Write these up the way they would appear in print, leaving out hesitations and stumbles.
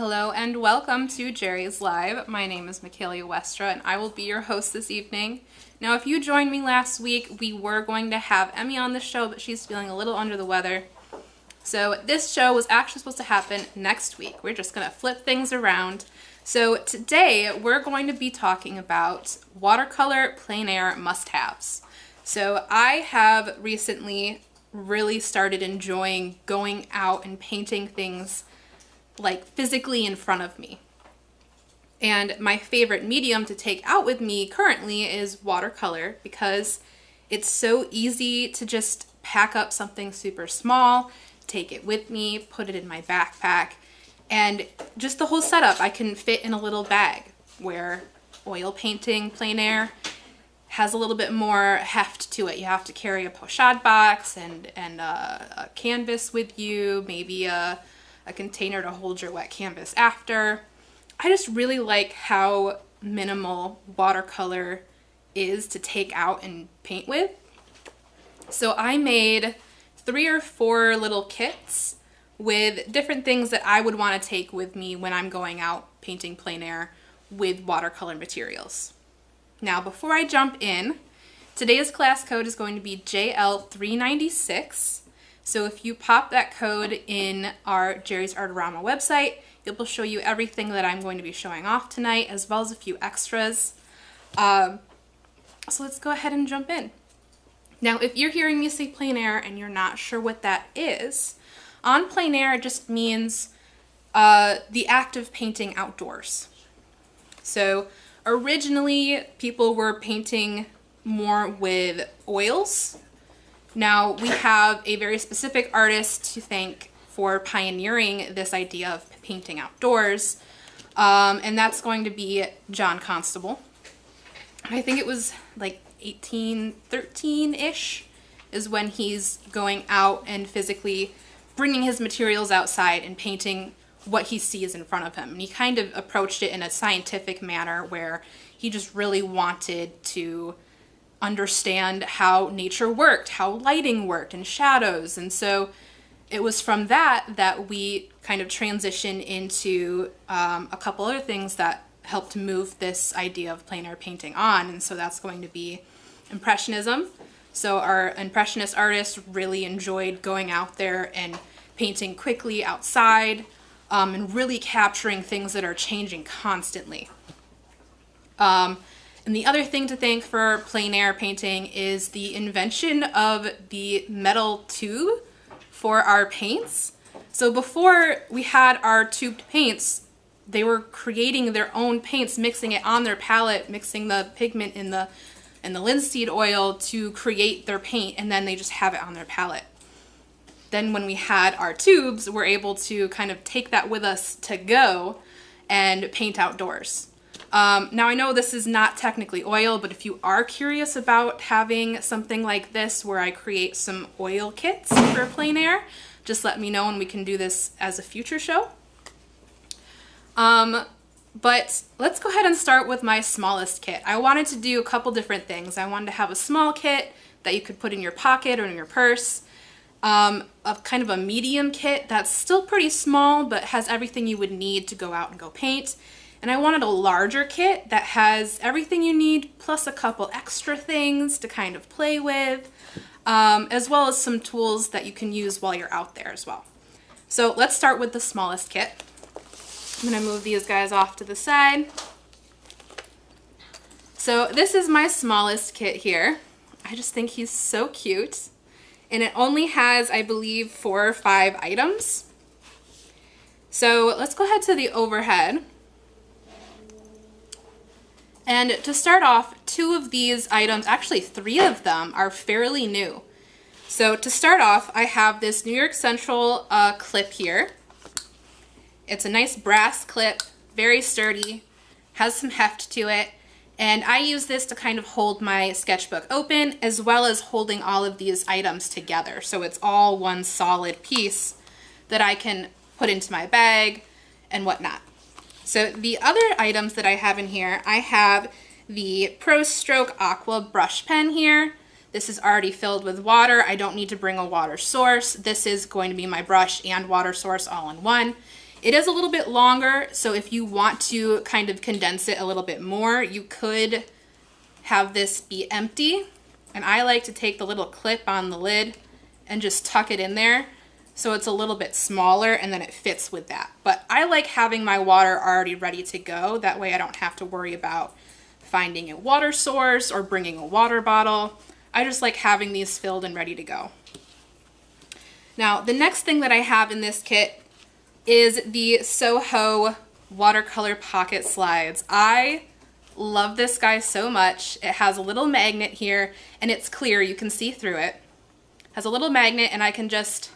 Hello and welcome to Jerry's Live. My name is Michaela Westra and I will be your host this evening. Now if you joined me last week, we were going to have Emmy on the show, but she's feeling a little under the weather. So this show was actually supposed to happen next week. We're just going to flip things around. So today we're going to be talking about watercolor plein air must-haves. So I have recently really started enjoying going out and painting things like physically in front of me. And my favorite medium to take out with me currently is watercolor because it's so easy to just pack up something super small, take it with me, put it in my backpack, and just the whole setup I can fit in a little bag, where oil painting plein air has a little bit more heft to it. You have to carry a pochade box and a canvas with you, maybe a container to hold your wet canvas after. I just really like how minimal watercolor is to take out and paint with. So I made 3 or 4 little kits with different things that I would want to take with me when I'm going out painting plein air with watercolor materials. Now before I jump in, today's class code is going to be JL396. So if you pop that code in our Jerry's Artarama website, it will show you everything that I'm going to be showing off tonight, as well as a few extras. So let's go ahead and jump in. Now, if you're hearing me say plein air and you're not sure what that is, on plein air it just means the act of painting outdoors. So originally people were painting more with oils. Now, we have a very specific artist to thank for pioneering this idea of painting outdoors, and that's going to be John Constable. I think it was like 1813-ish is when he's going out and physically bringing his materials outside and painting what he sees in front of him. And he kind of approached it in a scientific manner where he just really wanted to understand how nature worked, how lighting worked, and shadows. And so it was from that we kind of transitioned into a couple other things that helped move this idea of plein air painting on. And so that's going to be Impressionism. So our Impressionist artists really enjoyed going out there and painting quickly outside and really capturing things that are changing constantly. And the other thing to thank for plein air painting is the invention of the metal tube for our paints. So before we had our tubed paints, they were creating their own paints, mixing it on their palette, mixing the pigment in the linseed oil to create their paint, and then they just have it on their palette. Then when we had our tubes, we're able to kind of take that with us to go and paint outdoors. Now I know this is not technically oil, but if you are curious about having something like this where I create some oil kits for plein air, just let me know and we can do this as a future show. But let's go ahead and start with my smallest kit. I wanted to do a couple different things. I wanted to have a small kit that you could put in your pocket or in your purse, a kind of a medium kit that's still pretty small but has everything you would need to go out and go paint. And I wanted a larger kit that has everything you need plus a couple extra things to kind of play with, as well as some tools that you can use while you're out there as well. So let's start with the smallest kit. I'm going to move these guys off to the side. So this is my smallest kit here. I just think he's so cute. And it only has, I believe, 4 or 5 items. So let's go ahead to the overhead. And to start off, 2 of these items, actually 3 of them, are fairly new. So to start off, I have this New York Central clip here. It's a nice brass clip, very sturdy, has some heft to it, and I use this to kind of hold my sketchbook open as well as holding all of these items together. So it's all one solid piece that I can put into my bag and whatnot. So the other items that I have in here, I have the Pro Stroke Aqua brush pen here. This is already filled with water. I don't need to bring a water source. This is going to be my brush and water source all in one. It is a little bit longer, so if you want to kind of condense it a little bit more, you could have this be empty. And I like to take the little clip on the lid and just tuck it in there so it's a little bit smaller and then it fits with that. But I like having my water already ready to go. That way I don't have to worry about finding a water source or bringing a water bottle. I just like having these filled and ready to go. Now, the next thing that I have in this kit is the Soho watercolor pocket slides. I love this guy so much. It has a little magnet here and it's clear, you can see through it. Has a little magnet and I can just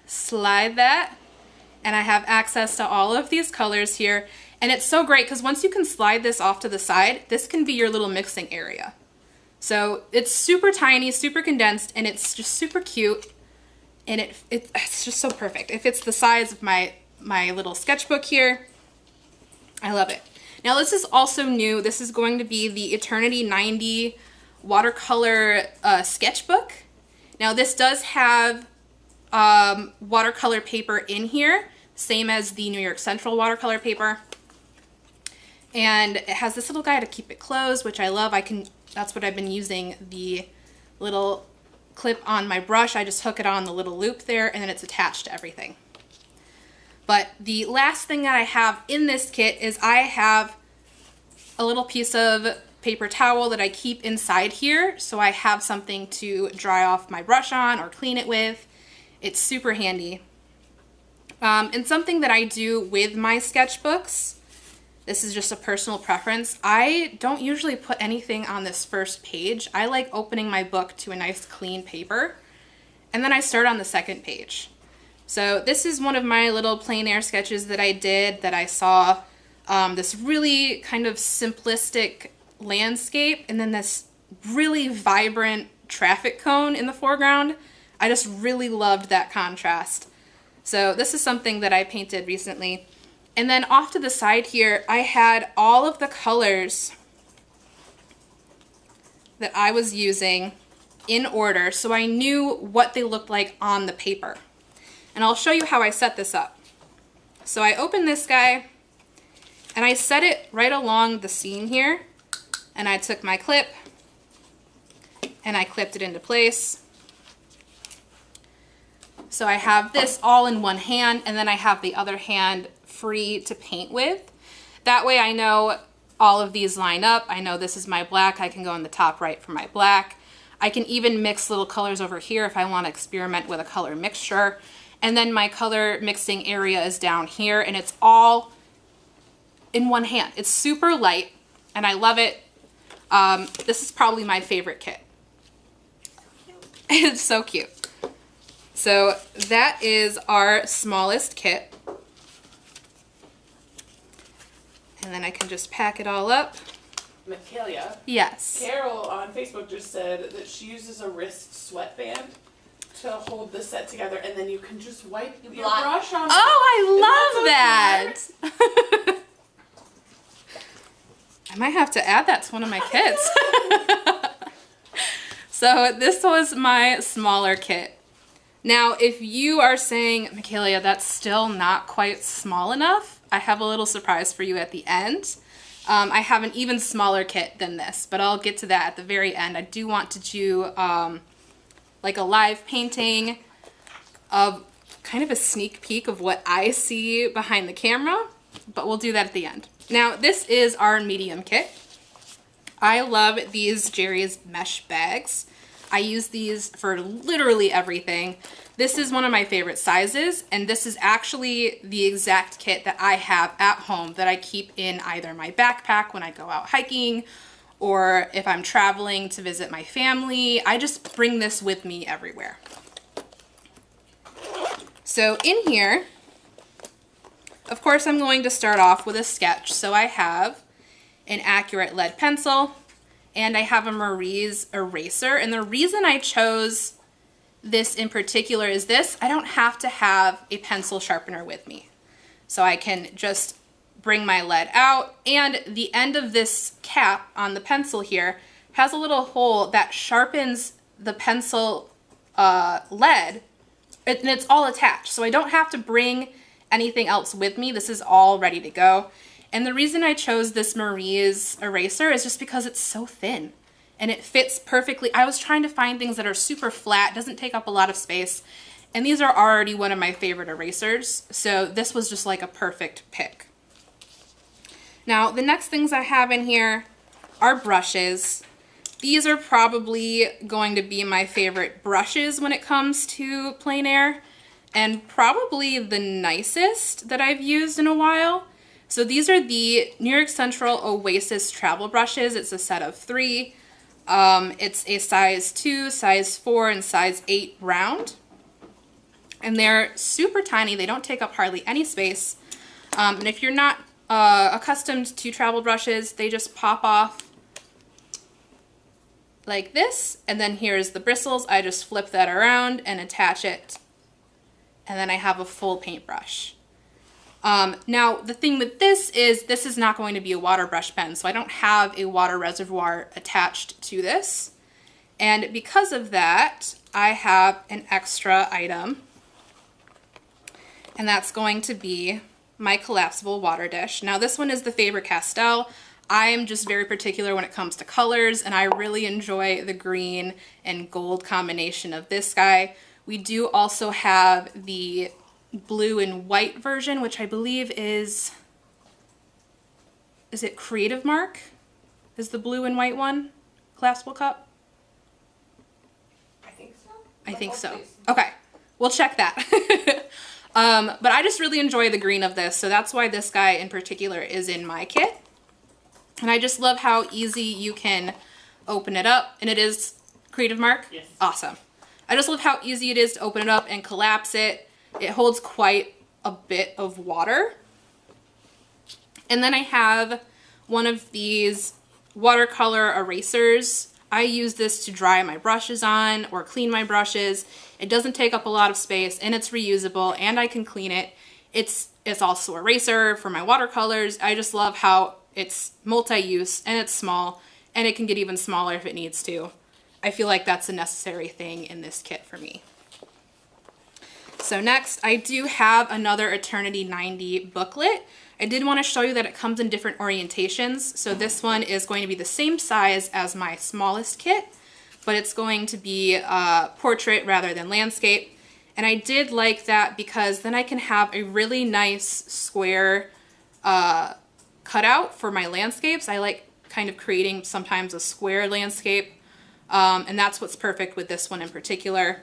slide that and I have access to all of these colors here. And it's so great because once you can slide this off to the side, this can be your little mixing area. So it's super tiny, super condensed, and it's just super cute. And it's just so perfect. It fits the size of my little sketchbook here. I love it. Now this is also new. This is going to be the Eternity 90 watercolor sketchbook. Now this does have watercolor paper in here, same as the New York Central watercolor paper. And it has this little guy to keep it closed, which I love. That's what I've been using the little clip on my brush. I just hook it on the little loop there and then it's attached to everything. But the last thing that I have in this kit is I have a little piece of paper towel that I keep inside here so I have something to dry off my brush on or clean it with. It's super handy. And something that I do with my sketchbooks, this is just a personal preference, I don't usually put anything on this first page. I like opening my book to a nice clean paper and then I start on the second page. So this is one of my little plein air sketches that I did that I saw this really kind of simplistic landscape and then this really vibrant traffic cone in the foreground. I just really loved that contrast. So this is something that I painted recently. And then off to the side here, I had all of the colors that I was using in order so I knew what they looked like on the paper. And I'll show you how I set this up. So I opened this guy and I set it right along the seam here. And I took my clip and I clipped it into place. So I have this all in one hand and then I have the other hand free to paint with. That way I know all of these line up. I know this is my black. I can go in the top right for my black. I can even mix little colors over here if I want to experiment with a color mixture. And then my color mixing area is down here and it's all in one hand. It's super light and I love it. This is probably my favorite kit. It's so cute. So that is our smallest kit. And then I can just pack it all up. Michaela. Yes. Carol on Facebook just said that she uses a wrist sweatband to hold the set together, and then you can just wipe your brush on. Oh, I love that. I might have to add that to one of my kits. So this was my smaller kit. Now, if you are saying, Michaela, that's still not quite small enough, I have a little surprise for you at the end. I have an even smaller kit than this, but I'll get to that at the very end. I do want to do like a live painting of kind of a sneak peek of what I see behind the camera, but we'll do that at the end. Now, this is our medium kit. I love these Jerry's mesh bags. I use these for literally everything. This is one of my favorite sizes, and this is actually the exact kit that I have at home that I keep in either my backpack when I go out hiking or if I'm traveling to visit my family. I just bring this with me everywhere. So in here, of course, I'm going to start off with a sketch. So I have an Accurate lead pencil, and I have a Marie's eraser. And the reason I chose this in particular is this: I don't have to have a pencil sharpener with me. So I can just bring my lead out, and the end of this cap on the pencil here has a little hole that sharpens the pencil lead, and it's all attached. So I don't have to bring anything else with me. This is all ready to go. And the reason I chose this Marie's eraser is just because it's so thin and it fits perfectly. I was trying to find things that are super flat, doesn't take up a lot of space, and these are already one of my favorite erasers, so this was just like a perfect pick. Now, the next things I have in here are brushes. These are probably going to be my favorite brushes when it comes to plein air, and probably the nicest that I've used in a while. So these are the New York Central Oasis travel brushes. It's a set of 3. It's a size 2, size 4, and size 8 round. And they're super tiny. They don't take up hardly any space. And if you're not accustomed to travel brushes, they just pop off like this. And then here's the bristles. I just flip that around and attach it. And then I have a full paintbrush. Now, the thing with this is not going to be a water brush pen, so I don't have a water reservoir attached to this. And because of that, I have an extra item, and that's going to be my collapsible water dish. Now, this one is the Faber-Castell. I'm just very particular when it comes to colors, and I really enjoy the green and gold combination of this guy. We do also have the blue and white version, which I believe is it Creative Mark? Is the blue and white one collapsible cup? I think so. I think so. Okay, we'll check that. But I just really enjoy the green of this, so that's why this guy in particular is in my kit. And I just love how easy you can open it up, and it is Creative Mark? Yes. Awesome. I just love how easy it is to open it up and collapse it. It holds quite a bit of water. And then I have one of these watercolor erasers. I use this to dry my brushes on or clean my brushes. It doesn't take up a lot of space, and it's reusable, and I can clean it. It's also an eraser for my watercolors. I just love how it's multi-use, and it's small, and it can get even smaller if it needs to. I feel like that's a necessary thing in this kit for me. So next, I do have another Eternity 90 booklet. I did want to show you that it comes in different orientations. So this one is going to be the same size as my smallest kit, but it's going to be portrait rather than landscape. And I did like that because then I can have a really nice square cutout for my landscapes. I like kind of creating sometimes a square landscape, and that's what's perfect with this one in particular.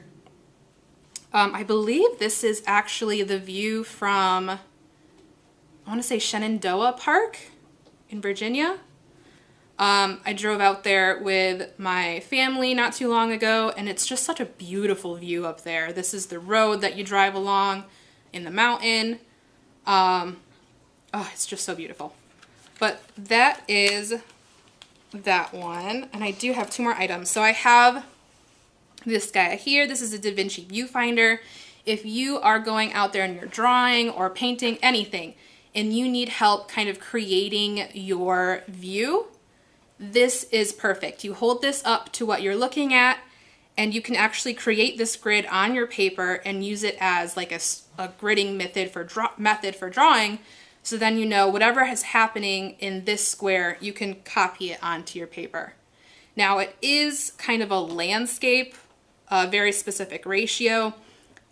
I believe this is actually the view from, I want to say Shenandoah Park in Virginia. I drove out there with my family not too long ago, and it's just such a beautiful view up there. This is the road that you drive along in the mountain. Oh, it's just so beautiful. But that is that one, and I do have 2 more items. So I have this guy here. This is a Da Vinci viewfinder. If you are going out there and you're drawing or painting anything and you need help kind of creating your view, this is perfect. You hold this up to what you're looking at and you can actually create this grid on your paper and use it as like a gridding method for drawing. So then you know whatever is happening in this square, you can copy it onto your paper. Now it is kind of a landscape, a very specific ratio.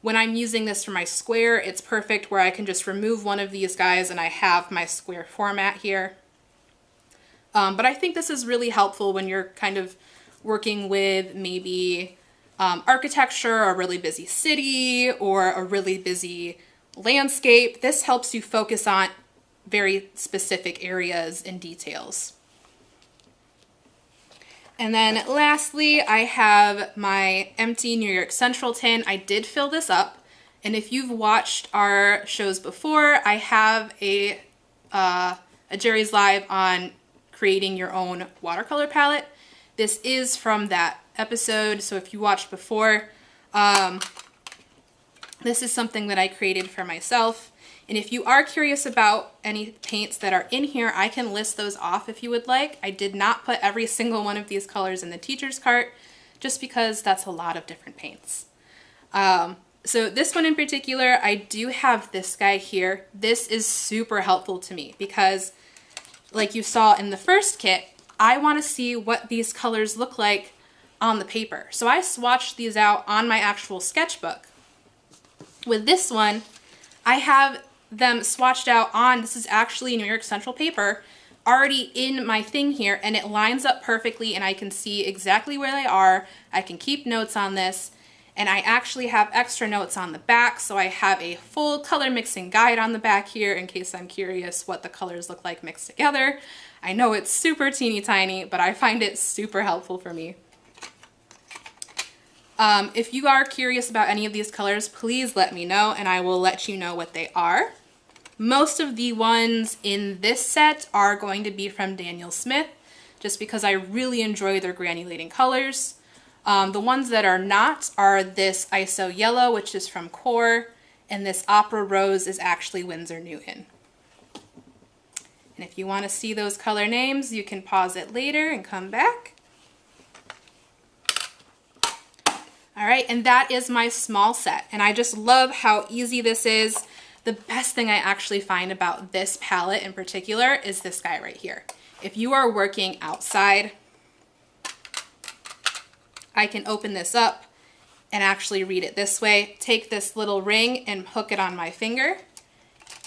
When I'm using this for my square, it's perfect where I can just remove one of these guys and I have my square format here. But I think this is really helpful when you're kind of working with maybe architecture, or a really busy city, or a really busy landscape. This helps you focus on very specific areas and details. And then lastly, I have my empty New York Central tin. I did fill this up, and if you've watched our shows before, I have a Jerry's Live on creating your own watercolor palette. This is from that episode, so if you watched before, this is something that I created for myself. And if you are curious about any paints that are in here, I can list those off if you would like. I did not put every single one of these colors in the teacher's cart, just because that's a lot of different paints. So this one in particular, I do have this guy here. This is super helpful to me because like you saw in the first kit, I want to see what these colors look like on the paper. So I swatched these out on my actual sketchbook. With this one, I have them swatched out on, this is actually New York Central paper, already in my thing here, and it lines up perfectly and I can see exactly where they are. I can keep notes on this, and I actually have extra notes on the back, so I have a full color mixing guide on the back here in case I'm curious what the colors look like mixed together. I know it's super teeny tiny, but I find it super helpful for me. If you are curious about any of these colors, please let me know and I will let you know what they are. Most of the ones in this set are going to be from Daniel Smith, just because I really enjoy their granulating colors. The ones that are not are this ISO Yellow, which is from Core, and this Opera Rose is actually Winsor Newton. And if you want to see those color names, you can pause it later and come back. All right, and that is my small set, and I just love how easy this is. The best thing I actually find about this palette in particular is this guy right here. If you are working outside, I can open this up and actually read it this way. Take this little ring and hook it on my finger,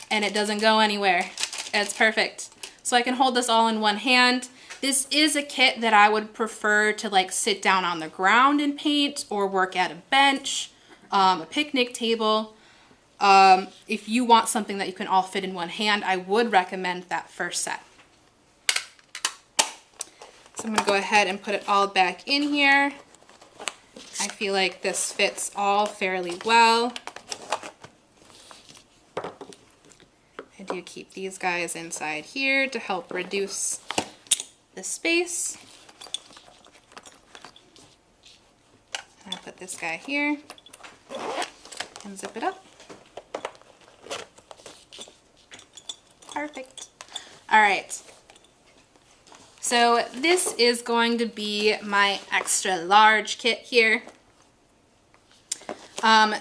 and it doesn't go anywhere. It's perfect. So I can hold this all in one hand. This is a kit that I would prefer to like sit down on the ground and paint, or work at a bench, a picnic table. If you want something that you can all fit in one hand, I would recommend that first set. So I'm going to go ahead and put it all back in here. I feel like this fits all fairly well. I do keep these guys inside here to help reduce the space. I'll put this guy here and zip it up. Perfect. All right. So this is going to be my extra large kit here.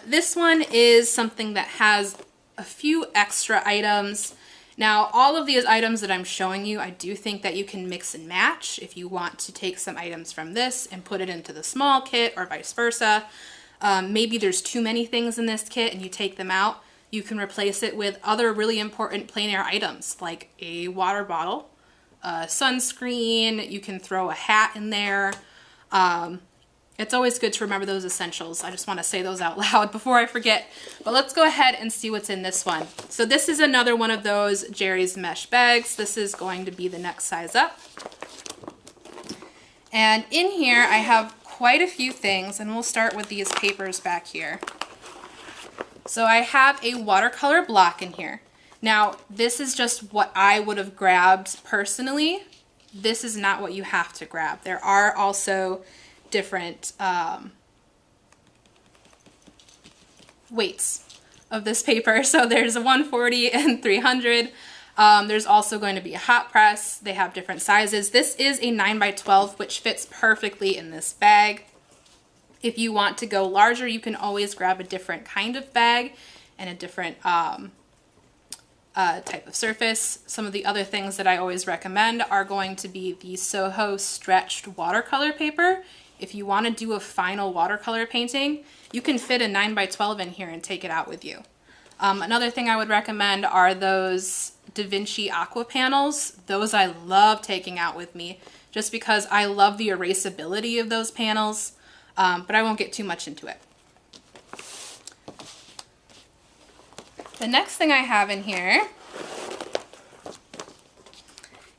This one is something that has a few extra items. Now, all of these items that I'm showing you, I do think that you can mix and match if you want to take some items from this and put it into the small kit, or vice versa. Maybe there's too many things in this kit and you take them out. You can replace it with other really important plein air items like a water bottle, sunscreen, you can throw a hat in there. It's always good to remember those essentials. I just want to say those out loud before I forget. But let's go ahead and see what's in this one. So this is another one of those Jerry's mesh bags. This is going to be the next size up. And in here I have quite a few things, and we'll start with these papers back here. So I have a watercolor block in here. Now, this is just what I would have grabbed personally. This is not what you have to grab. There are also different weights of this paper. So there's a 140 and 300. There's also going to be a hot press. They have different sizes. This is a 9x12, which fits perfectly in this bag. If you want to go larger, you can always grab a different kind of bag and a different type of surface. Some of the other things that I always recommend are going to be the Soho stretched watercolor paper. If you want to do a final watercolor painting, you can fit a 9x12 in here and take it out with you. Another thing I would recommend are those Da Vinci Aqua panels. Those I love taking out with me just because I love the erasability of those panels, but I won't get too much into it. The next thing I have in here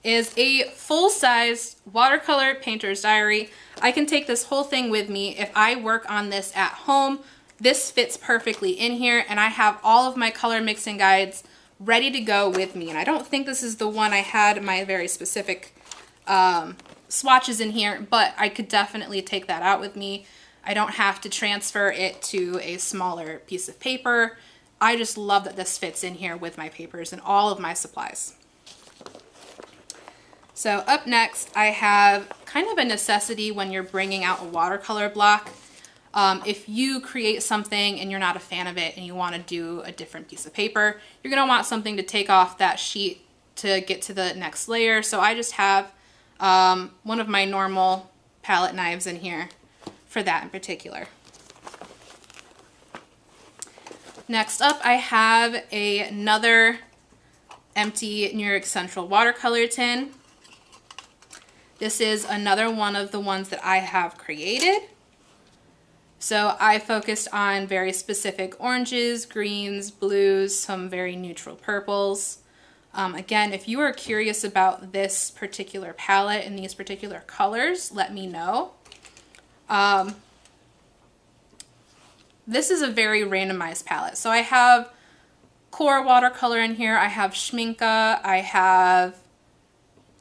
is a full-size watercolor painter's diary. I can take this whole thing with me. If I work on this at home, this fits perfectly in here, and I have all of my color mixing guides ready to go with me. And I don't think this is the one I had my very specific swatches in here, but I could definitely take that out with me. I don't have to transfer it to a smaller piece of paper. I just love that this fits in here with my papers and all of my supplies. So up next, I have kind of a necessity when you're bringing out a watercolor block. If you create something and you're not a fan of it and you want to do a different piece of paper, you're going to want something to take off that sheet to get to the next layer. So I just have one of my normal palette knives in here for that in particular. Next up, I have another empty New York Central watercolor tin. This is another one of the ones that I have created. So I focused on very specific oranges, greens, blues, some very neutral purples. Again, if you are curious about this particular palette and these particular colors, let me know. This is a very randomized palette. So I have Core watercolor in here. I have Schminke. I have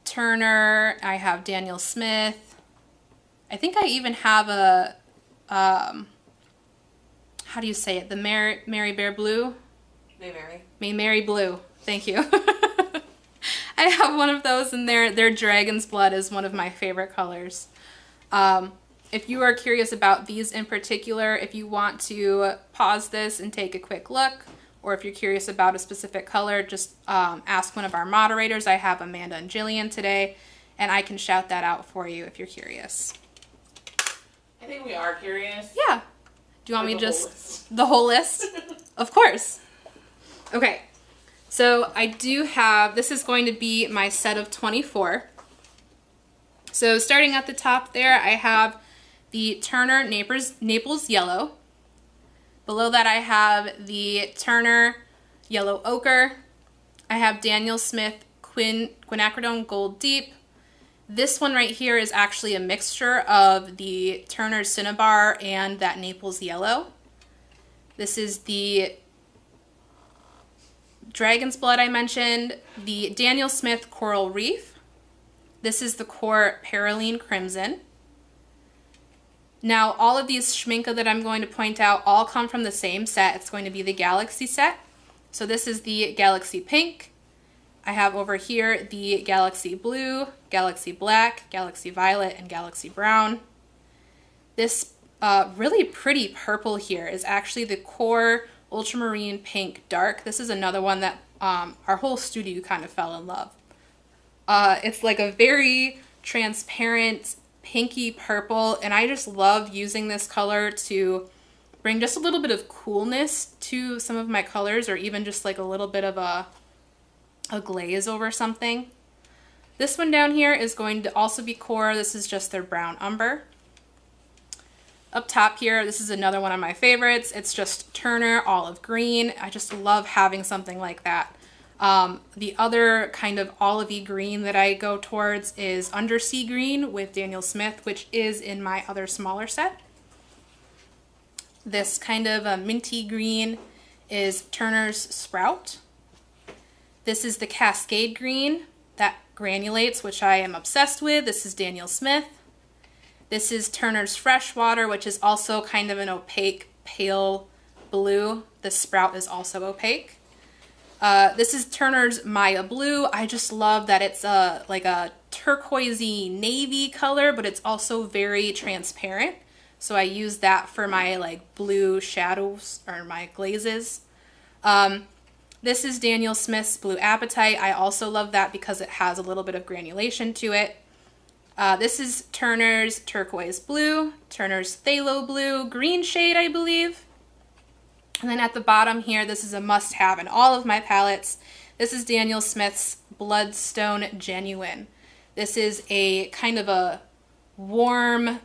Turner. I have Daniel Smith. I think I even have a, how do you say it? The Mary Bear Blue? Mary Blue. Thank you. I have one of those in there. Their Dragon's Blood is one of my favorite colors. If you are curious about these in particular, if you want to pause this and take a quick look, or if you're curious about a specific color, just ask one of our moderators. I have Amanda and Jillian today, and I can shout that out for you if you're curious. I think we are curious. Yeah. Do you want me to just... The whole list? Of course. Okay. So I do have... This is going to be my set of 24. So starting at the top there, I have the Turner Naples Yellow. Below that I have the Turner Yellow Ochre. I have Daniel Smith Quinacridone Gold Deep. This one right here is actually a mixture of the Turner Cinnabar and that Naples Yellow. This is the Dragon's Blood I mentioned, the Daniel Smith Coral Reef. This is the Core Paraline Crimson. Now, all of these Schminke that I'm going to point out all come from the same set. It's going to be the Galaxy set. So this is the Galaxy Pink. I have over here the Galaxy Blue, Galaxy Black, Galaxy Violet, and Galaxy Brown. This really pretty purple here is actually the Core Ultramarine Pink Dark. This is another one that our whole studio kind of fell in love. It's like a very transparent pinky purple, and I just love using this color to bring just a little bit of coolness to some of my colors, or even just like a little bit of a glaze over something. This one down here is going to also be Core. This is just their Brown Umber. Up top here, this is another one of my favorites. It's just Turner Olive Green. I just love having something like that. The other kind of olivey green that I go towards is Undersea Green with Daniel Smith, which is in my other smaller set. This kind of a minty green is Turner's Sprout. This is the Cascade Green that granulates, which I am obsessed with. This is Daniel Smith. This is Turner's Freshwater, which is also kind of an opaque pale blue. The Sprout is also opaque. This is Turner's Maya Blue. I just love that it's like a turquoisey navy color, but it's also very transparent. So I use that for my like blue shadows or my glazes. This is Daniel Smith's Blue Appetite. I also love that because it has a little bit of granulation to it. This is Turner's Turquoise Blue, Turner's Phthalo Blue, green shade, I believe. And then at the bottom here, this is a must-have in all of my palettes. This is Daniel Smith's Bloodstone Genuine. This is a kind of a warm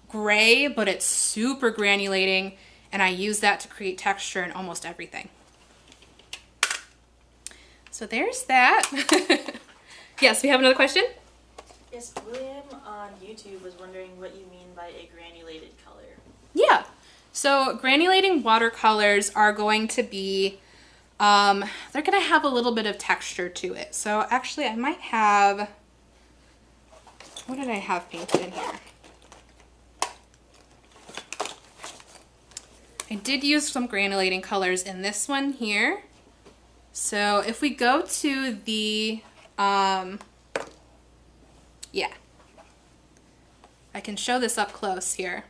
gray, but it's super granulating, and I use that to create texture in almost everything. So there's that. Yes, we have another question? Yes, William on YouTube was wondering what you mean by a granulated color. Yeah. So granulating watercolors are going to be, they're going to have a little bit of texture to it. So actually I might have, what did I have painted in here? I did use some granulating colors in this one here. So if we go to the, yeah, I can show this up close here.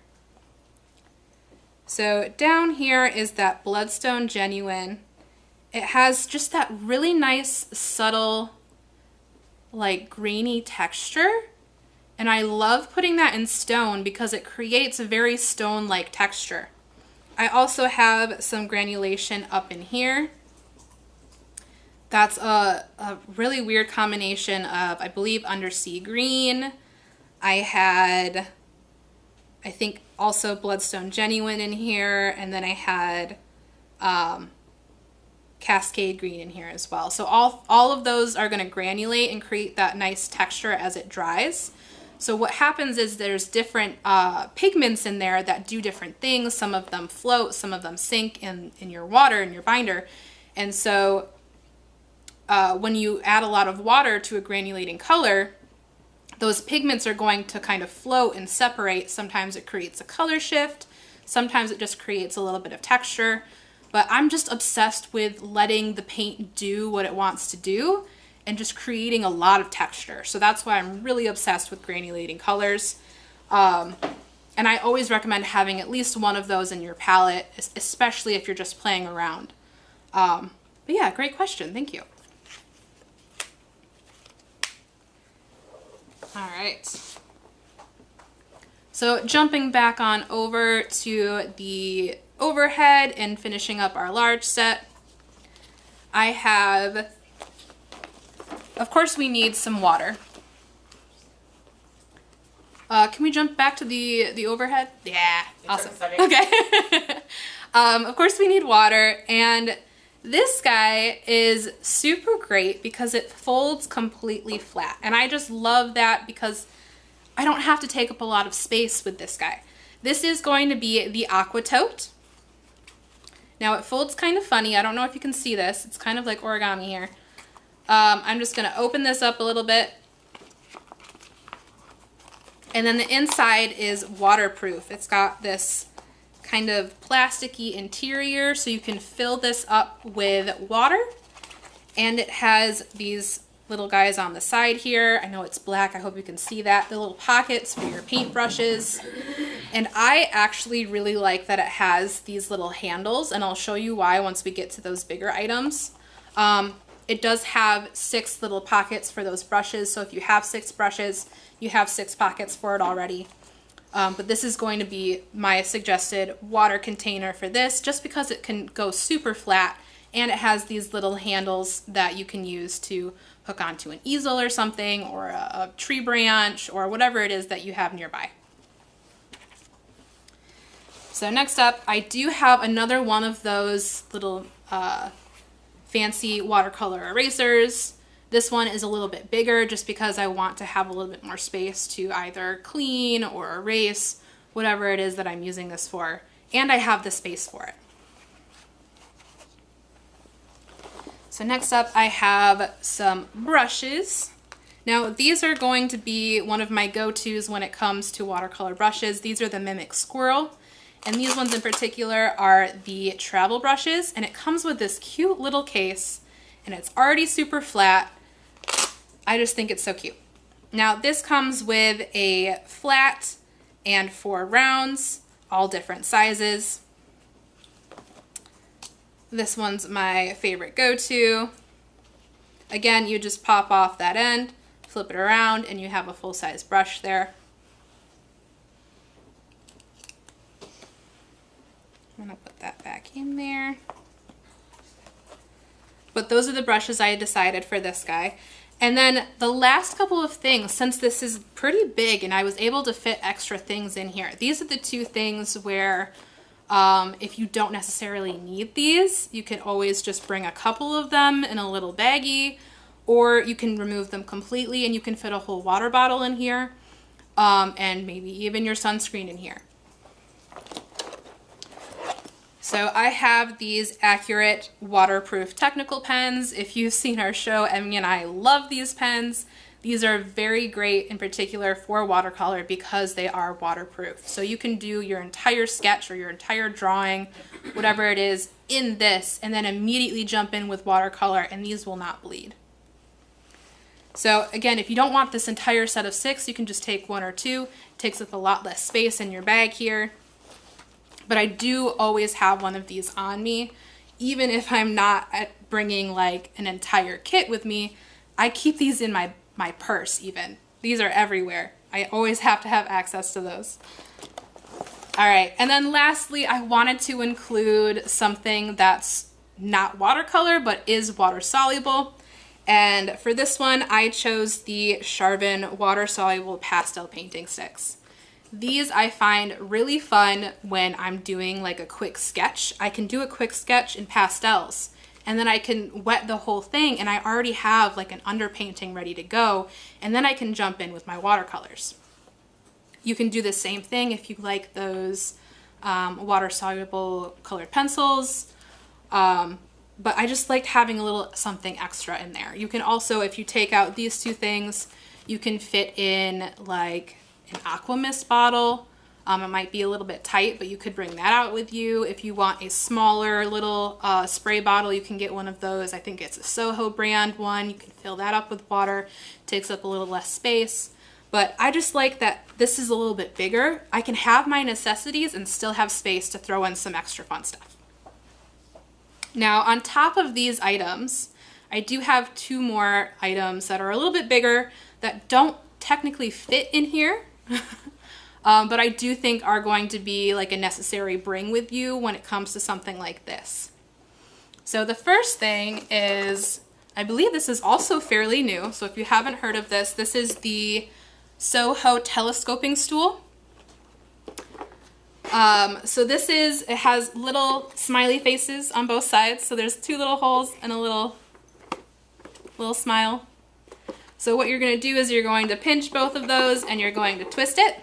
So down here is that Bloodstone Genuine. It has just that really nice, subtle, like grainy texture. And I love putting that in stone because it creates a very stone-like texture. I also have some granulation up in here. That's a really weird combination of, I believe, Undersea Green. I had, I think, also Bloodstone Genuine in here, and then I had Cascade Green in here as well. So all of those are going to granulate and create that nice texture as it dries. So what happens is there's different pigments in there that do different things. Some of them float, some of them sink in your water, in your binder. And so when you add a lot of water to a granulating color, those pigments are going to kind of float and separate. Sometimes it creates a color shift. Sometimes it just creates a little bit of texture. But I'm just obsessed with letting the paint do what it wants to do and just creating a lot of texture. So that's why I'm really obsessed with granulating colors. And I always recommend having at least one of those in your palette, especially if you're just playing around. But yeah, great question. Thank you. All right. So jumping back on over to the overhead and finishing up our large set, I have, of course, we need some water. Can we jump back to the overhead? Yeah, awesome. Okay. Of course we need water, and this guy is super great because it folds completely flat. And I just love that because I don't have to take up a lot of space with this guy. This is going to be the Aqua Tote. Now it folds kind of funny. I don't know if you can see this. It's kind of like origami here. I'm just going to open this up a little bit. And then the inside is waterproof. It's got this kind of plasticky interior, so you can fill this up with water. And it has these little guys on the side here. I know it's black. I hope you can see that. The little pockets for your paintbrushes. And I actually really like that it has these little handles, and I'll show you why once we get to those bigger items. It does have 6 little pockets for those brushes, so if you have 6 brushes, you have 6 pockets for it already. But this is going to be my suggested water container for this, just because it can go super flat, and it has these little handles that you can use to hook onto an easel or something, or a tree branch, or whatever it is that you have nearby. So next up, I do have another one of those little fancy watercolor erasers. This one is a little bit bigger just because I want to have a little bit more space to either clean or erase, whatever it is that I'm using this for, and I have the space for it. So next up I have some brushes. Now these are going to be one of my go-tos when it comes to watercolor brushes. These are the Mimic Squirrel, and these ones in particular are the travel brushes, and it comes with this cute little case, and it's already super flat. I just think it's so cute. Now this comes with a flat and 4 rounds, all different sizes. This one's my favorite go-to. Again, you just pop off that end, flip it around, and you have a full-size brush there. I'm gonna put that back in there. But those are the brushes I decided for this guy. And then the last couple of things, since this is pretty big and I was able to fit extra things in here, these are the 2 things where if you don't necessarily need these, you can always just bring a couple of them in a little baggie, or you can remove them completely and you can fit a whole water bottle in here, and maybe even your sunscreen in here. So I have these Accurate waterproof technical pens. If you've seen our show, Emmy and I love these pens. These are very great in particular for watercolor because they are waterproof. So you can do your entire sketch or your entire drawing, whatever it is, in this, and then immediately jump in with watercolor, and these will not bleed. So again, if you don't want this entire set of 6, you can just take 1 or 2. It takes up a lot less space in your bag here. but I do always have one of these on me. Even if I'm not bringing like an entire kit with me, I keep these in my purse even. These are everywhere. I always have to have access to those. All right, and then lastly, I wanted to include something that's not watercolor, but is water soluble. And for this one, I chose the Charvin water soluble pastel painting sticks. These I find really fun when I'm doing like a quick sketch. I can do a quick sketch in pastels, and then I can wet the whole thing, and I already have like an underpainting ready to go, and then I can jump in with my watercolors. You can do the same thing if you like those water-soluble colored pencils, but I just liked having a little something extra in there. You can also, if you take out these two things, you can fit in like an aqua mist bottle. It might be a little bit tight, but you could bring that out with you. If you want a smaller little spray bottle, you can get one of those. I think it's a Soho brand one. You can fill that up with water. It takes up a little less space. But I just like that this is a little bit bigger. I can have my necessities and still have space to throw in some extra fun stuff. Now, on top of these items, I do have two more items that are a little bit bigger that don't technically fit in here. But I do think are going to be like a necessary bring with you when it comes to something like this. So the first thing is, I believe this is also fairly new. So if you haven't heard of this, this is the Soho telescoping stool. So this is, it has little smiley faces on both sides. So there's two little holes and a little smile. So what you're going to do is you're going to pinch both of those and you're going to twist it.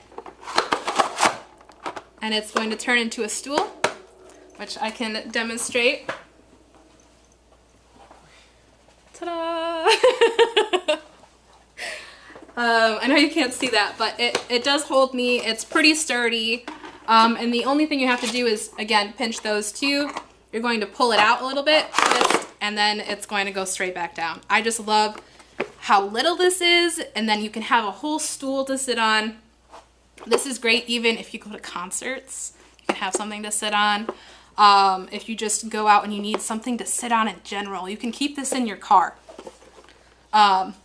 And it's going to turn into a stool, which I can demonstrate. Ta-da! I know you can't see that, but it does hold me. It's pretty sturdy. And the only thing you have to do is, again, pinch those two. You're going to pull it out a little bit, twist, and then it's going to go straight back down. I just love how little this is, and then you can have a whole stool to sit on. This is great even if you go to concerts. You can have something to sit on. If you just go out and you need something to sit on in general, you can keep this in your car. And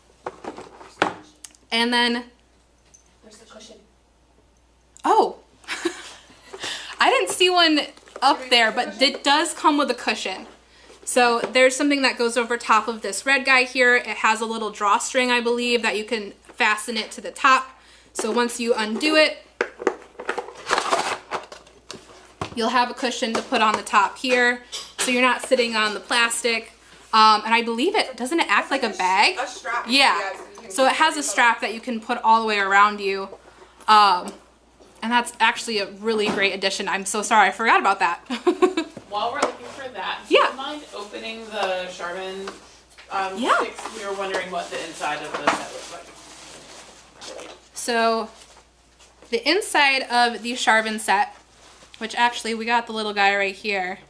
then... There's the cushion. Oh! I didn't see one up there, but it does come with a cushion. So there's something that goes over top of this red guy here. It has a little drawstring, I believe, that you can fasten it to the top. So once you undo it, you'll have a cushion to put on the top here. So you're not sitting on the plastic. And I believe doesn't it act like a bag? A strap. Yeah. So it has a strap that you can put all the way around you. And that's actually a really great addition. I'm so sorry, I forgot about that. While we're looking for that, do Yeah. you mind opening the Charvin Yeah. sticks? We were wondering what the inside of the set looks like. So the inside of the Charvin set, which actually we got the little guy right here.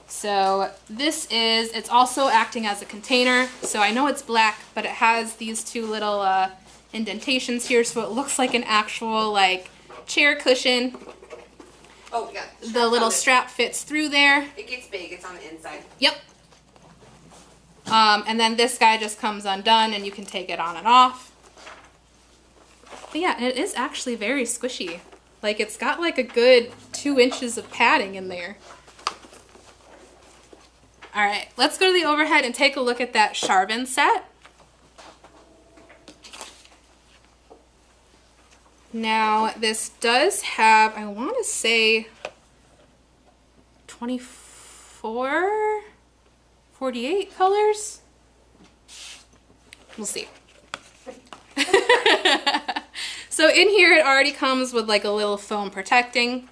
So this is, it's also acting as a container. So I know it's black, but it has these two little indentations here, so it looks like an actual like chair cushion. Oh, yeah. The little strap fits through there. It gets big. It's on the inside. Yep. And then this guy just comes undone and you can take it on and off. But yeah, it is actually very squishy. Like it's got like a good 2 inches of padding in there. All right, let's go to the overhead and take a look at that Charvin set. Now this does have, I want to say 24, 48 colors. We'll see. So in here it already comes with like a little foam protecting.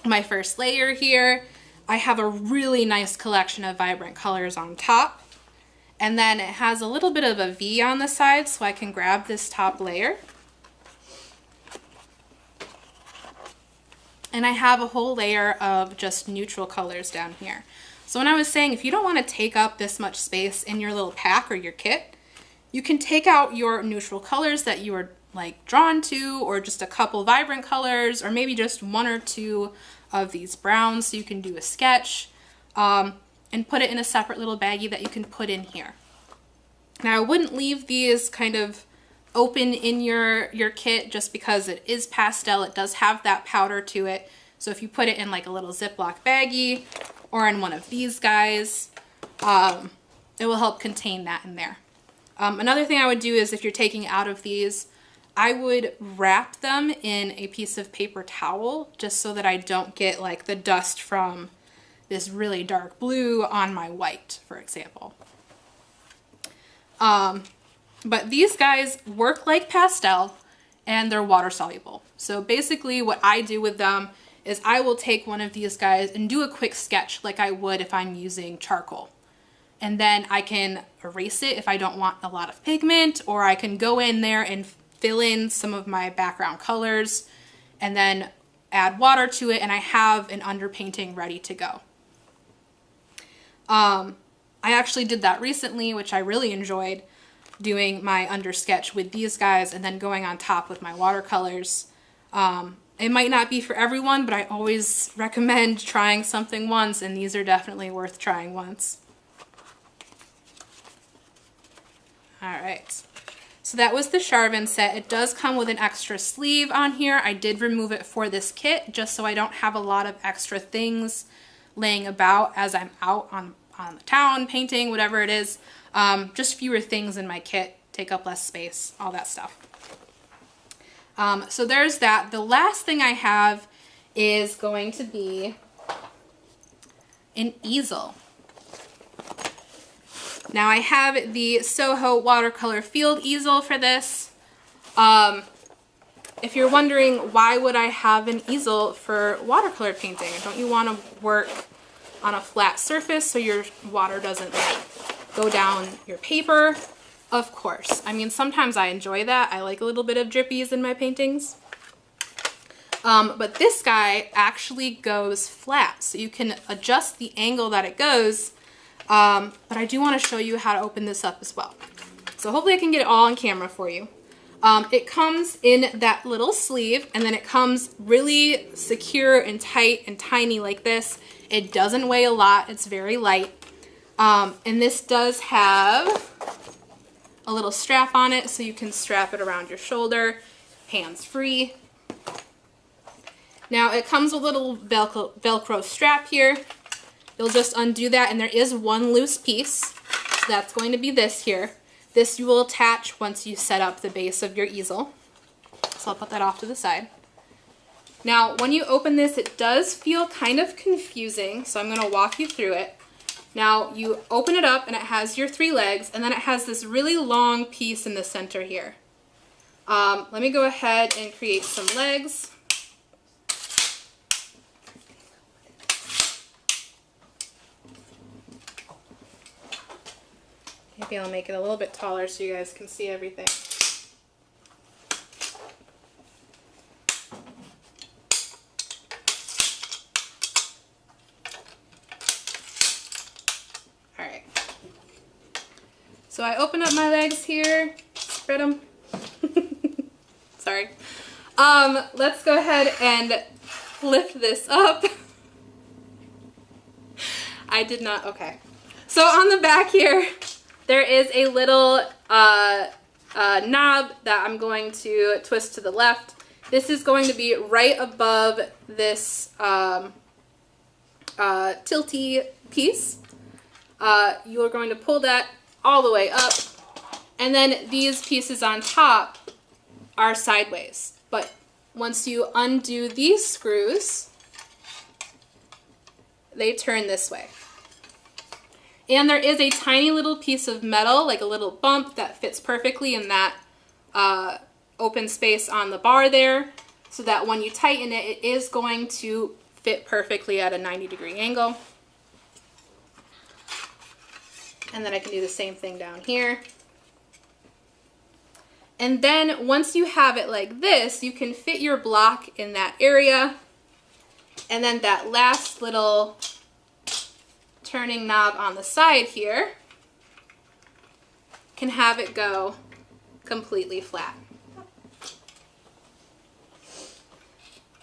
My first layer here, I have a really nice collection of vibrant colors on top. And then it has a little bit of a V on the side so I can grab this top layer. And I have a whole layer of just neutral colors down here. So when I was saying, if you don't want to take up this much space in your little pack or your kit, you can take out your neutral colors that you are like drawn to, or just a couple vibrant colors, or maybe just one or two of these browns so you can do a sketch, and put it in a separate little baggie that you can put in here. Now I wouldn't leave these kind of open in your kit just because it is pastel. It does have that powder to it. So if you put it in like a little Ziploc baggie or in one of these guys, it will help contain that in there. Another thing I would do is if you're taking out of these, I would wrap them in a piece of paper towel just so that I don't get like the dust from this really dark blue on my white, for example. But these guys work like pastel and they're water soluble. So basically what I do with them is I will take one of these guys and do a quick sketch like I would if I'm using charcoal. And then I can erase it if I don't want a lot of pigment, or I can go in there and fill in some of my background colors and then add water to it, and I have an underpainting ready to go. I actually did that recently, which I really enjoyed, doing my undersketch with these guys and then going on top with my watercolors. It might not be for everyone, but I always recommend trying something once, and these are definitely worth trying once. Alright, so that was the Charvin set. It does come with an extra sleeve on here. I did remove it for this kit just so I don't have a lot of extra things laying about as I'm out on the town painting, whatever it is. Just fewer things in my kit, take up less space, all that stuff. So there's that. The last thing I have is going to be an easel. Now I have the Soho watercolor field easel for this. If you're wondering why would I have an easel for watercolor painting, don't you want to work on a flat surface so your water doesn't like go down your paper? Of course. I mean, sometimes I enjoy that. I like a little bit of drippies in my paintings. But this guy actually goes flat, so you can adjust the angle that it goes. But I do want to show you how to open this up as well. So hopefully I can get it all on camera for you. It comes in that little sleeve, and then it comes really secure and tight and tiny like this. It doesn't weigh a lot. It's very light. And this does have a little strap on it so you can strap it around your shoulder, hands free. Now it comes with a little Velcro strap here. You'll just undo that, and there is one loose piece. So that's going to be this here. This you will attach once you set up the base of your easel. So I'll put that off to the side. Now when you open this, it does feel kind of confusing, so I'm going to walk you through it. Now you open it up and it has your 3 legs, and then it has this really long piece in the center here. Let me go ahead and create some legs. Maybe I'll make it a little bit taller so you guys can see everything. Alright. So I open up my legs here, spread them. Sorry. Let's go ahead and lift this up. I did not, okay. So on the back here, there is a little knob that I'm going to twist to the left. This is going to be right above this tilty piece. You are going to pull that all the way up, and then these pieces on top are sideways. But once you undo these screws, they turn this way. And there is a tiny little piece of metal, like a little bump, that fits perfectly in that open space on the bar there, so that when you tighten it, it is going to fit perfectly at a 90-degree angle. And then I can do the same thing down here. And then once you have it like this, you can fit your block in that area. And then that last little turning knob on the side here can have it go completely flat.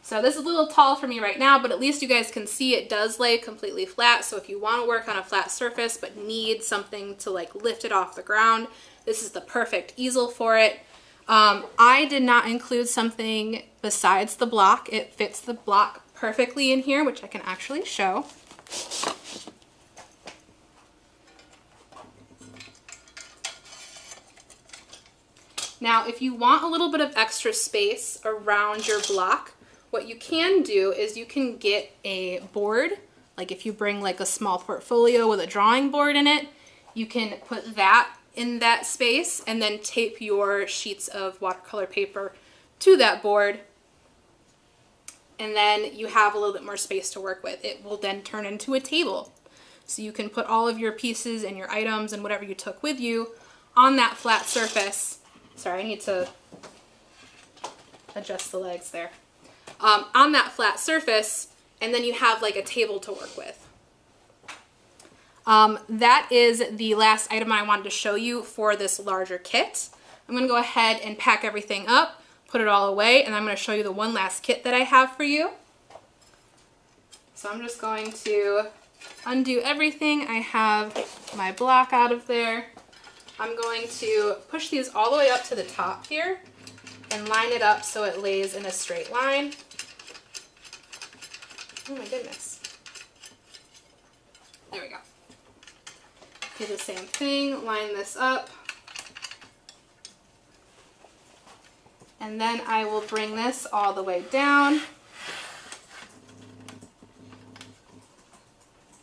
So this is a little tall for me right now, but at least you guys can see it does lay completely flat. So if you want to work on a flat surface but need something to like lift it off the ground, this is the perfect easel for it. I did not include something besides the block. It fits the block perfectly in here, which I can actually show. Now, if you want a little bit of extra space around your block, what you can do is you can get a board. Like if you bring like a small portfolio with a drawing board in it, you can put that in that space and then tape your sheets of watercolor paper to that board. And then you have a little bit more space to work with. It will then turn into a table. So you can put all of your pieces and your items and whatever you took with you on that flat surface. Sorry, I need to adjust the legs there. On that flat surface, and then you have like a table to work with. That is the last item I wanted to show you for this larger kit. I'm going to go ahead and pack everything up, put it all away, and I'm going to show you the one last kit that I have for you. So I'm just going to undo everything. I have my block out of there. I'm going to push these all the way up to the top here and line it up so it lays in a straight line. Oh my goodness. There we go. Do the same thing, line this up. And then I will bring this all the way down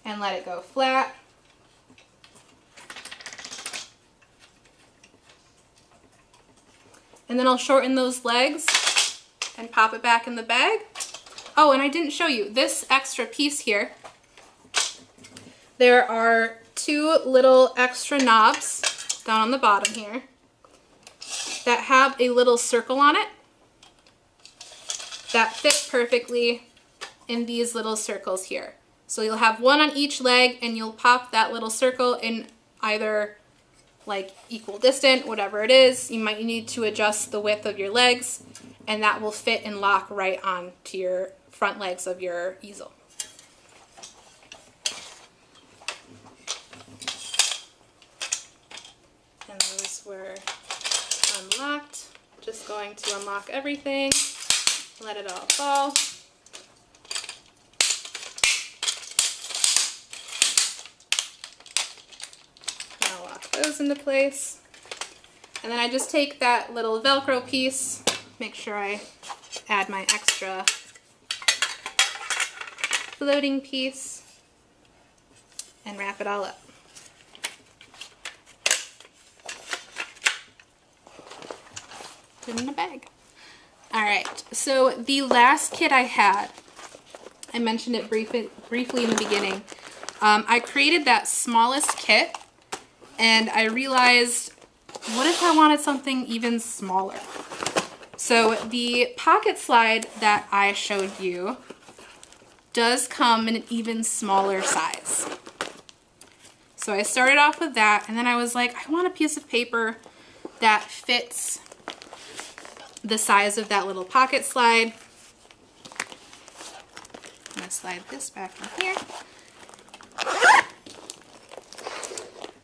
and let it go flat. And then I'll shorten those legs and pop it back in the bag. Oh, and I didn't show you this extra piece here. There are two little extra knobs down on the bottom here that have a little circle on it that fit perfectly in these little circles here. So you'll have one on each leg and you'll pop that little circle in either like equal distant, whatever it is. You might need to adjust the width of your legs and that will fit and lock right onto your front legs of your easel. And those were unlocked. Just going to unlock everything, let it all fall. Those into place. And then I just take that little Velcro piece, make sure I add my extra floating piece, and wrap it all up. Put it in a bag. Alright, so the last kit I had, I mentioned it briefly in the beginning. I created that smallest kit and I realized, what if I wanted something even smaller? So the pocket slide that I showed you does come in an even smaller size. So I started off with that, and then I was like, I want a piece of paper that fits the size of that little pocket slide. I'm gonna slide this back in here.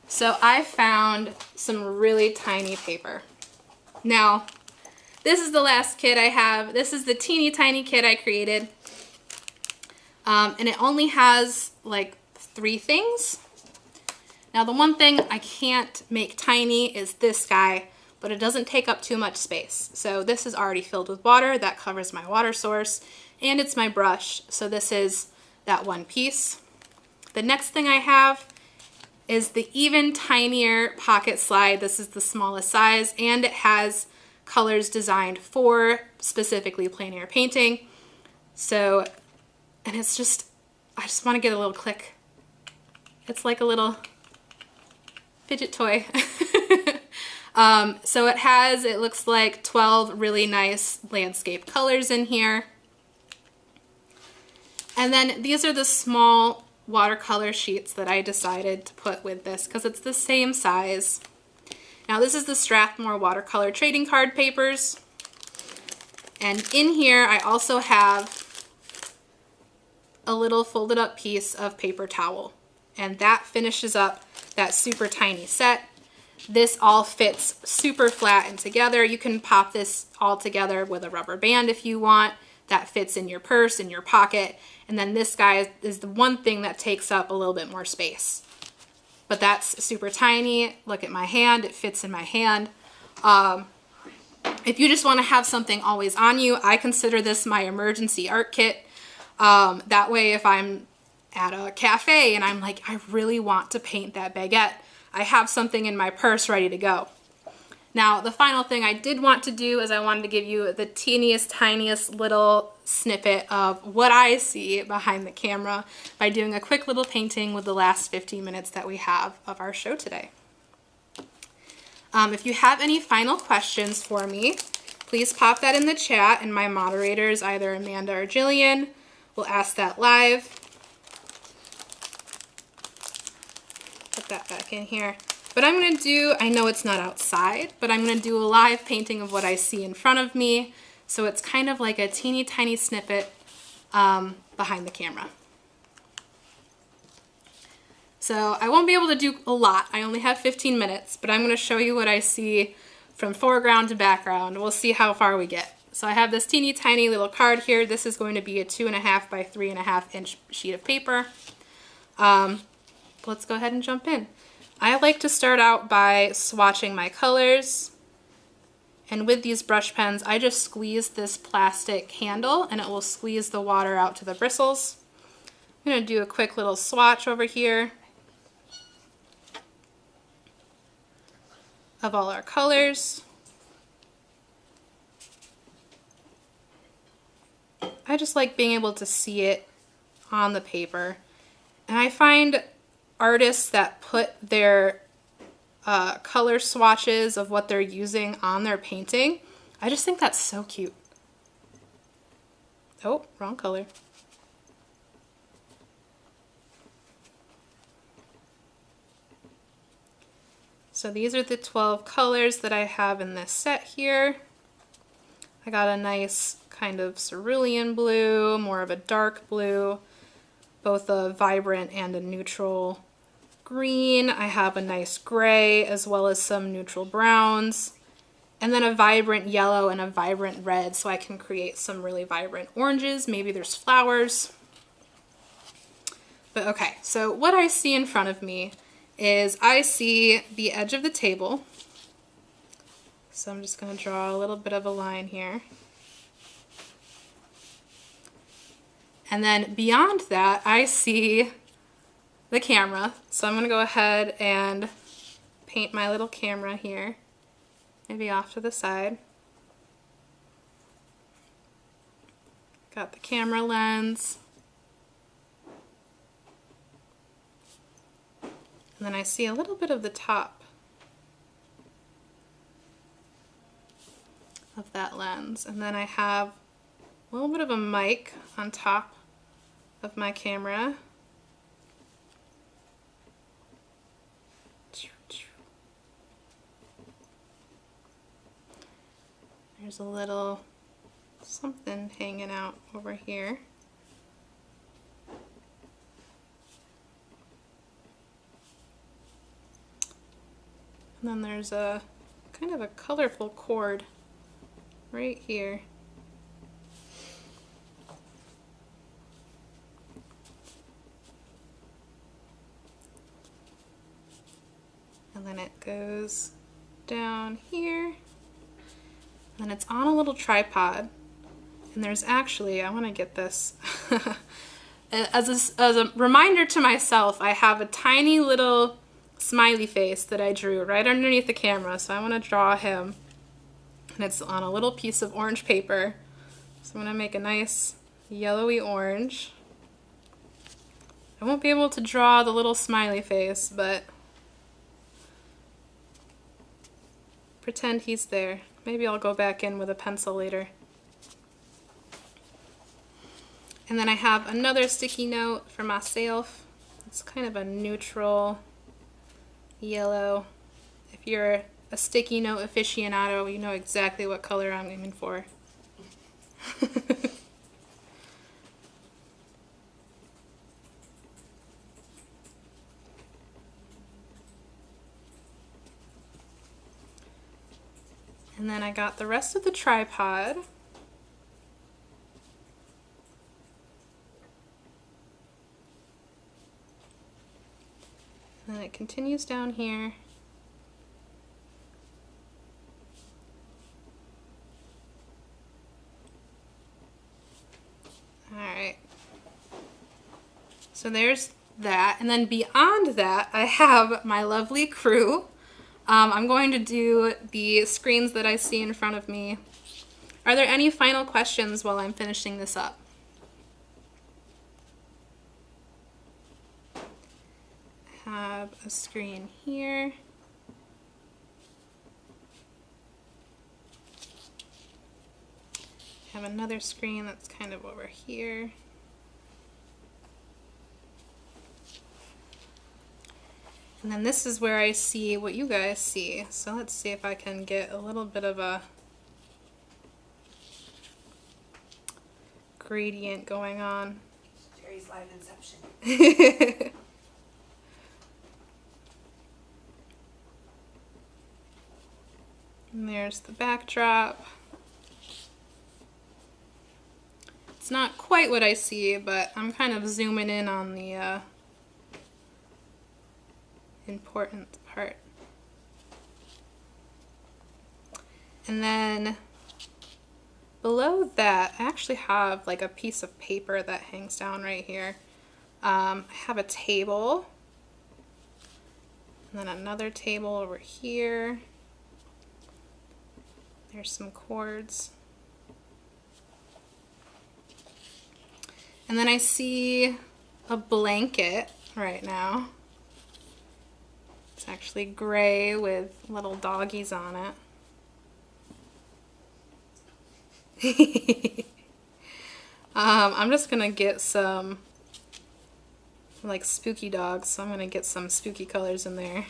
So I found some really tiny paper. Now, this is the last kit I have. This is the teeny tiny kit I created. And it only has like 3 things. Now the one thing I can't make tiny is this guy, but it doesn't take up too much space. So this is already filled with water. That covers my water source. And it's my brush. So this is that one piece. The next thing I have is the even tinier pocket slide. This is the smallest size, and it has colors designed for specifically plein air painting. So, and it's just, I just want to get a little click. It's like a little fidget toy. So it has, it looks like 12 really nice landscape colors in here. And then these are the small watercolor sheets that I decided to put with this because it's the same size. Now this is the Strathmore watercolor trading card papers, And in here, I also have a little folded up piece of paper towel. And that finishes up that super tiny set. This all fits super flat and together. You can pop this all together with a rubber band if you want. That fits in your purse, in your pocket. And then this guy is the one thing that takes up a little bit more space. But that's super tiny. Look at my hand, it fits in my hand. If you just want to have something always on you, I consider this my emergency art kit. That way if I'm at a cafe and I'm like, I really want to paint that baguette, I have something in my purse ready to go. Now, the final thing I did want to do is I wanted to give you the teeniest, tiniest little snippet of what I see behind the camera by doing a quick little painting with the last 15 minutes that we have of our show today. If you have any final questions for me, please pop that in the chat, and my moderators, either Amanda or Jillian, will ask that live. Put that back in here. But I'm going to do, I know it's not outside, but I'm going to do a live painting of what I see in front of me. So it's kind of like a teeny tiny snippet behind the camera. So I won't be able to do a lot. I only have 15 minutes, but I'm going to show you what I see from foreground to background. We'll see how far we get. So I have this teeny tiny little card here. This is going to be a 2.5 by 3.5 inch sheet of paper. Let's go ahead and jump in. I like to start out by swatching my colors, and with these brush pens I just squeeze this plastic handle and it will squeeze the water out to the bristles. I'm going to do a quick little swatch over here of all our colors. I just like being able to see it on the paper, and I find artists that put their color swatches of what they're using on their painting, I just think that's so cute. Oh, wrong color. So these are the 12 colors that I have in this set here. I got a nice kind of cerulean blue, more of a dark blue, both a vibrant and a neutral green. I have a nice gray as well as some neutral browns, and then a vibrant yellow and a vibrant red, so I can create some really vibrant oranges. Maybe there's flowers. But okay, so what I see in front of me is I see the edge of the table. So I'm just going to draw a little bit of a line here. And then beyond that, I see the camera. So I'm going to go ahead and paint my little camera here, maybe off to the side. Got the camera lens. And then I see a little bit of the top of that lens. And then I have a little bit of a mic on top of my camera. There's a little something hanging out over here. And then there's a kind of a colorful cord right here. And then it goes down here. And it's on a little tripod. And there's actually, I want to get this, as a reminder to myself, I have a tiny little smiley face that I drew right underneath the camera. So I want to draw him. And it's on a little piece of orange paper. So I'm going to make a nice yellowy orange. I won't be able to draw the little smiley face, but pretend he's there. Maybe I'll go back in with a pencil later. And then I have another sticky note for myself. It's kind of a neutral yellow. If you're a sticky note aficionado, you know exactly what color I'm aiming for. then I got the rest of the tripod. And then it continues down here. Alright. So there's that. And then beyond that, I have my lovely crew. I'm going to do the screens that I see in front of me. Are there any final questions while I'm finishing this up? I have a screen here. I have another screen that's kind of over here. And then this is where I see what you guys see. So let's see if I can get a little bit of a gradient going on. Jerry's live inception. And there's the backdrop. It's not quite what I see, but I'm kind of zooming in on the important part. And then below that, I actually have like a piece of paper that hangs down right here. I have a table, and then another table over here. There's some cords. And then I see a blanket right now. It's actually gray with little doggies on it. I'm just gonna get some like spooky dogs, so I'm gonna get some spooky colors in there.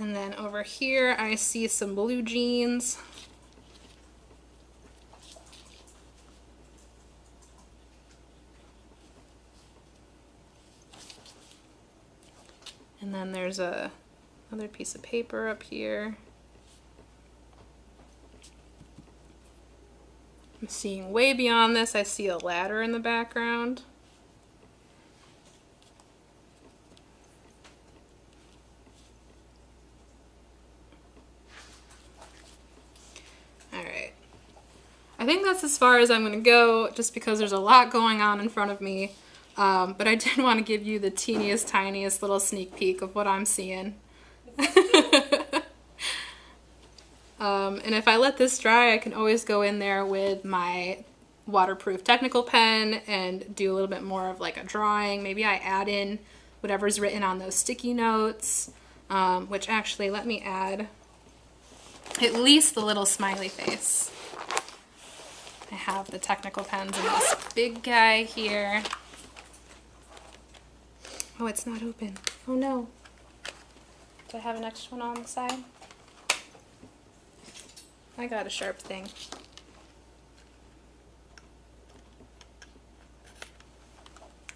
And then over here I see some blue jeans. And then there's another piece of paper up here. I'm seeing way beyond this. I see a ladder in the background. Alright. I think that's as far as I'm going to go, just because there's a lot going on in front of me. But I did want to give you the teeniest, tiniest little sneak peek of what I'm seeing. And if I let this dry, I can always go in there with my waterproof technical pen and do a little bit more of like a drawing. Maybe I add in whatever's written on those sticky notes, which actually, let me add at least the little smiley face. I have the technical pens in this big guy here. Oh, it's not open. Oh no. Do I have an extra one on the side? I got a sharp thing.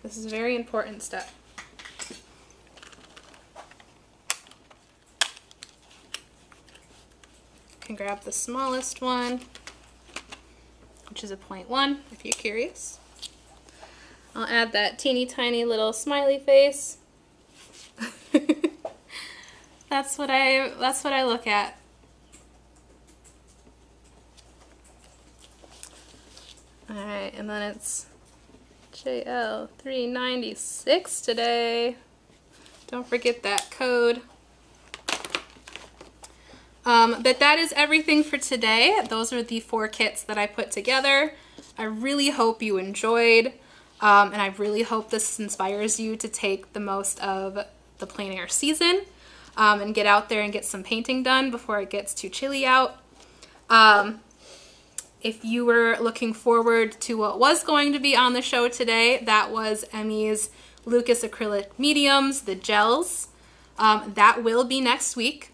This is a very important step. You can grab the smallest one, which is a 0.1 if you're curious. I'll add that teeny tiny little smiley face. That's what I look at. Alright, and then it's JL396 today. Don't forget that code. But that is everything for today. Those are the 4 kits that I put together. I really hope you enjoyed. And I really hope this inspires you to take the most of the plein air season and get out there and get some painting done before it gets too chilly out. If you were looking forward to what was going to be on the show today, that was Emmy's Lucas acrylic mediums, the gels. That will be next week.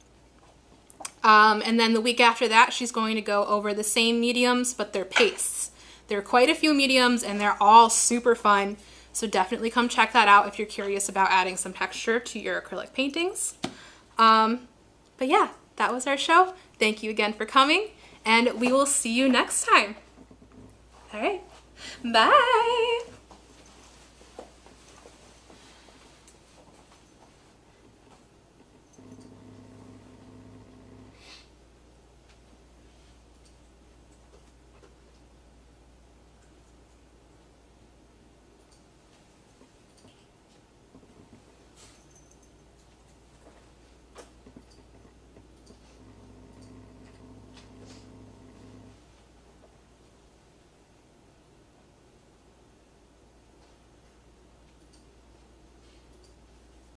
And then the week after that, she's going to go over the same mediums, but they're pastes. There are quite a few mediums and they're all super fun. So definitely come check that out if you're curious about adding some texture to your acrylic paintings. But yeah, that was our show. Thank you again for coming, and we will see you next time. All right, bye.